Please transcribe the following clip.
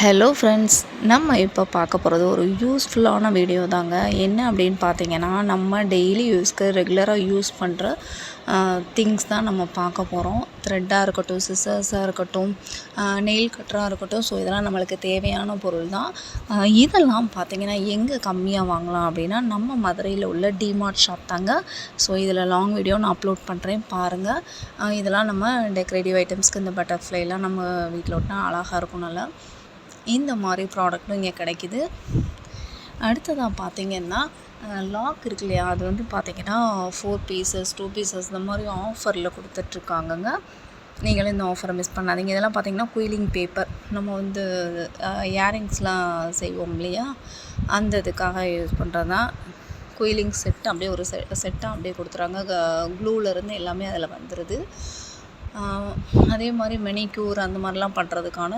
Hello friends, நம்ம இப்போ பார்க்க போகிறது ஒரு யூஸ்ஃபுல்லான வீடியோ தாங்க. என்ன அப்படின்னு பார்த்தீங்கன்னா, நம்ம டெய்லி யூஸ்க்கு ரெகுலராக யூஸ் பண்ணுற திங்ஸ் தான் நம்ம பார்க்க போகிறோம். த்ரெட்டாக இருக்கட்டும், சிசர்ஸாக இருக்கட்டும், நெயில் கட்டராக இருக்கட்டும். ஸோ இதெல்லாம் நம்மளுக்கு தேவையான பொருள் தான். இதெல்லாம் பார்த்திங்கன்னா எங்கே கம்மியாக வாங்கலாம் அப்படின்னா, நம்ம மதுரையில் உள்ள டிமார்ட் ஷாப் தாங்க. ஸோ இதில் லாங் வீடியோ நான் அப்லோட் பண்ணுறேன், பாருங்கள். இதெல்லாம் நம்ம டெக்கரேட்டிவ் ஐட்டம்ஸ்க்கு இந்த பட்டர்ஃப்ளைலாம் நம்ம வீட்டில் ஒட்டினா அழகாக இருக்கும். நல்லா இந்த மாதிரி ப்ராடக்ட்டும் இங்கே கிடைக்கிது. அடுத்ததாக பார்த்திங்கன்னா லாக் இருக்கு இல்லையா, அது வந்து பார்த்திங்கன்னா 4 பீசஸ் 2 பீசஸ் இந்த மாதிரி ஆஃபரில் கொடுத்துட்ருக்காங்கங்க. நீங்களும் இந்த ஆஃபரை மிஸ் பண்ணாதீங்க. இதெல்லாம் பார்த்திங்கன்னா குயிலிங் பேப்பர், நம்ம வந்து இயரிங்ஸ்லாம் செய்வோம் இல்லையா, அந்த இதுக்காக யூஸ் பண்ணுறது தான். குயிலிங் செட் அப்படியே ஒரு செட்டாக அப்படியே கொடுத்துறாங்க. க்ளூலேருந்து எல்லாமே அதில் வந்துடுது. அதே மாதிரி மெனிக்யூர் அந்த மாதிரிலாம் பண்ணுறதுக்கான